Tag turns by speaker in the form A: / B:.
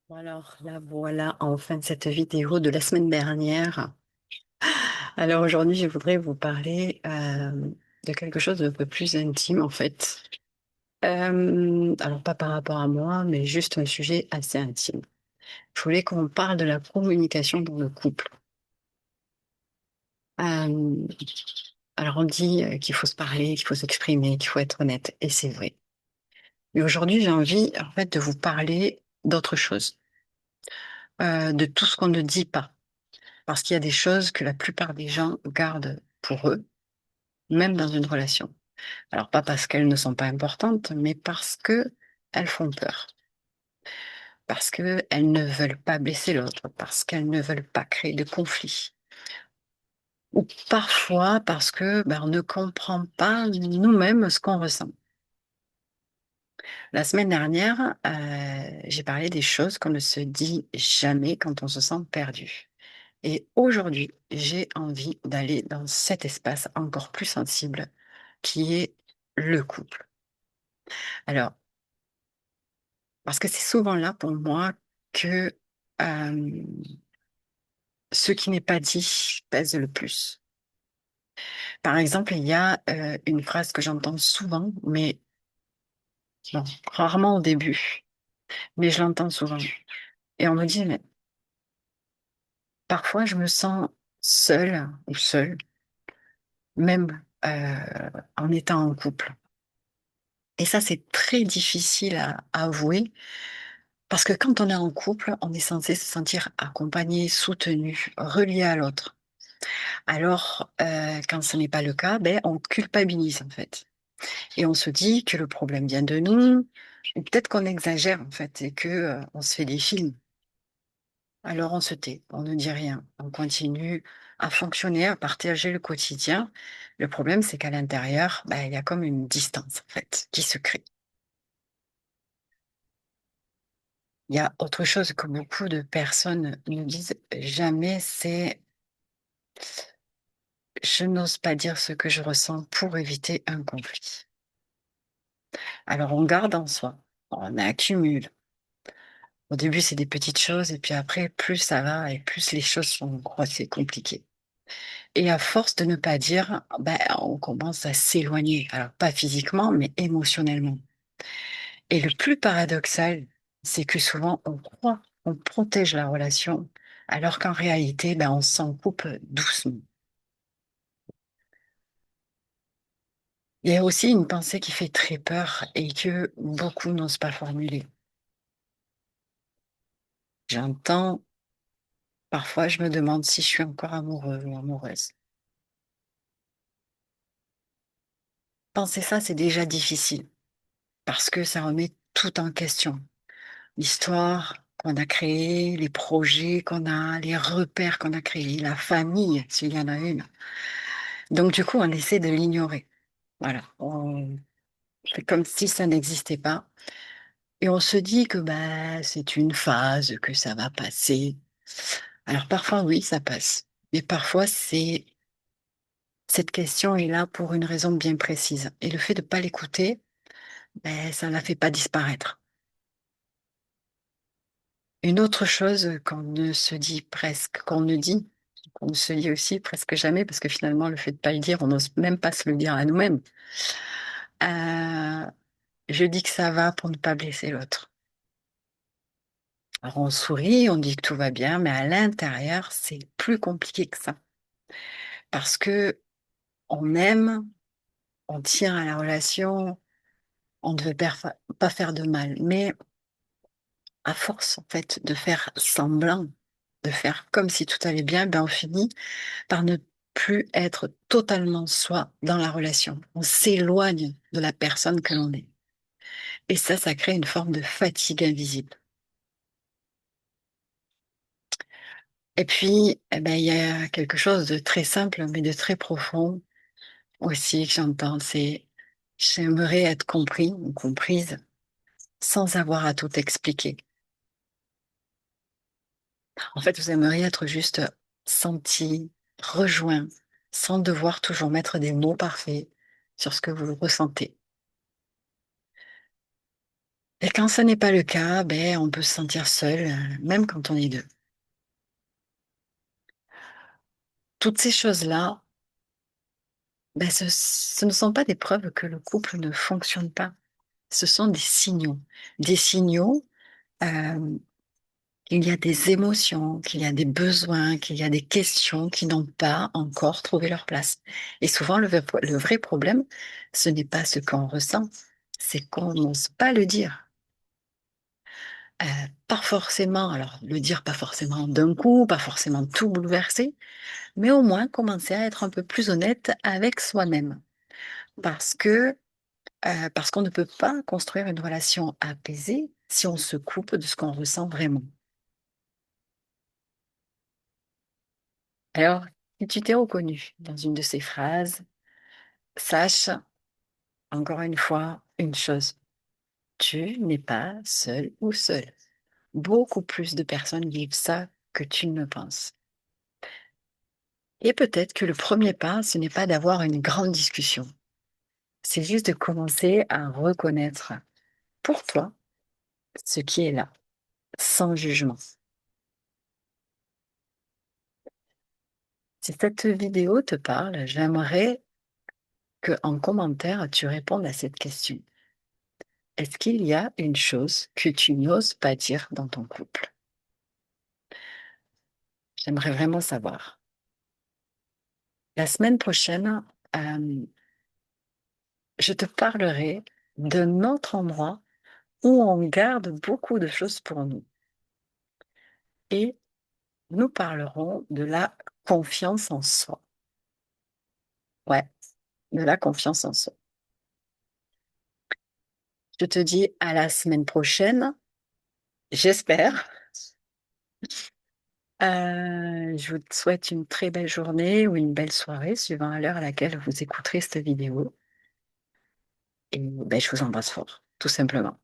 A: Alors là, voilà, enfin cette vidéo de la semaine dernière. Alors aujourd'hui, je voudrais vous parler de quelque chose d'un peu plus intime en fait. Alors pas par rapport à moi, mais juste un sujet assez intime. Je voulais qu'on parle de la communication dans le couple. Euh, alors on dit qu'il faut se parler, qu'il faut s'exprimer, qu'il faut être honnête, et c'est vrai. Mais aujourd'hui, j'ai envie en fait de vous parler d'autre chose, de tout ce qu'on ne dit pas. Parce qu'il y a des choses que la plupart des gens gardent pour eux, même dans une relation. Alors, pas parce qu'elles ne sont pas importantes, mais parce que elles font peur. Parce qu'elles ne veulent pas blesser l'autre, parce qu'elles ne veulent pas créer de conflit. Ou parfois parce que on ne comprend pas nous-mêmes ce qu'on ressent. La semaine dernière, j'ai parlé des choses qu'on ne se dit jamais quand on se sent perdu. Et aujourd'hui, j'ai envie d'aller dans cet espace encore plus sensible qui est le couple. Alors, parce que c'est souvent là pour moi que euh, ce qui n'est pas dit pèse le plus. Par exemple, il y a une phrase que j'entends souvent, mais bon, rarement au début, mais je l'entends souvent. Et on me dit, mais parfois je me sens seule ou seule, même en étant en couple. Et ça, c'est très difficile à avouer parce que quand on est en couple, on est censé se sentir accompagné, soutenu, relié à l'autre. Alors, quand ce n'est pas le cas, on culpabilise en fait. Et on se dit que le problème vient de nous, ou peut-être qu'on exagère en fait, et que, on se fait des films. Alors on se tait, on ne dit rien, on continue à fonctionner, à partager le quotidien. Le problème, c'est qu'à l'intérieur, il y a comme une distance en fait qui se crée. Il y a autre chose que beaucoup de personnes ne disent jamais, c'est je n'ose pas dire ce que je ressens pour éviter un conflit. Alors on garde en soi, on accumule. Au début, c'est des petites choses, et puis après, plus ça va, et plus les choses sont c'est compliqué. Et à force de ne pas dire, on commence à s'éloigner. Alors pas physiquement, mais émotionnellement. Et le plus paradoxal, c'est que souvent on croit qu'on protège la relation, alors qu'en réalité, on s'en coupe doucement. Il y a aussi une pensée qui fait très peur et que beaucoup n'osent pas formuler. J'entends, parfois je me demande si je suis encore amoureux ou amoureuse. Penser ça, c'est déjà difficile parce que ça remet tout en question. L'histoire qu'on a créée, les projets qu'on a, les repères qu'on a créés, la famille, s'il y en a une. Donc du coup, on essaie de l'ignorer. Voilà, on fait comme si ça n'existait pas. Et on se dit que c'est une phase, que ça va passer. Alors parfois, oui, ça passe. Mais parfois, cette question est là pour une raison bien précise. Et le fait de ne pas l'écouter, ça ne la fait pas disparaître. Une autre chose qu'on ne se dit presque, qu'on ne se dit aussi presque jamais, parce que finalement, le fait de pas le dire, on n'ose même pas se le dire à nous-mêmes. Euh, je dis que ça va pour ne pas blesser l'autre. Alors on sourit, on dit que tout va bien, mais à l'intérieur, c'est plus compliqué que ça. Parce que on aime, on tient à la relation, on ne veut pas faire de mal. Mais à force, en fait, de faire semblant, de faire comme si tout allait bien, on finit par ne plus être totalement soi dans la relation. On s'éloigne de la personne que l'on est. Et ça crée une forme de fatigue invisible. Et puis, il y a quelque chose de très simple, mais de très profond aussi que j'entends, c'est j'aimerais être compris ou comprise sans avoir à tout expliquer. En fait, vous aimeriez être juste senti, rejoint, sans devoir toujours mettre des mots parfaits sur ce que vous ressentez. Et quand ce n'est pas le cas, ben, on peut se sentir seul, même quand on est deux. Toutes ces choses-là, ben, ce ne sont pas des preuves que le couple ne fonctionne pas. Ce sont des signaux. Des signaux euh, qu'il y a des émotions, qu'il y a des besoins, qu'il y a des questions qui n'ont pas encore trouvé leur place. Et souvent, le vrai problème, ce n'est pas ce qu'on ressent, c'est qu'on n'ose pas le dire. Euh, Pas forcément, alors le dire pas forcément d'un coup, pas forcément tout bouleverser, mais au moins commencer à être un peu plus honnête avec soi-même. Parce que, parce qu'on ne peut pas construire une relation apaisée si on se coupe de ce qu'on ressent vraiment. Alors, si tu t'es reconnu dans une de ces phrases, sache encore une fois une chose, tu n'es pas seul ou seule. Beaucoup plus de personnes vivent ça que tu ne le penses. Et peut-être que le premier pas, ce n'est pas d'avoir une grande discussion. C'est juste de commencer à reconnaître pour toi ce qui est là, sans jugement. Si cette vidéo te parle, j'aimerais que en commentaire, tu répondes à cette question. Est-ce qu'il y a une chose que tu n'oses pas dire dans ton couple? J'aimerais vraiment savoir. La semaine prochaine, euh, je te parlerai de notre endroit où on garde beaucoup de choses pour nous. Et nous parlerons de la confiance en soi. Ouais, de la confiance en soi. Je te dis à la semaine prochaine, j'espère. Je vous souhaite une très belle journée ou une belle soirée, suivant à l'heure à laquelle vous écouterez cette vidéo. Et ben, je vous embrasse fort, tout simplement.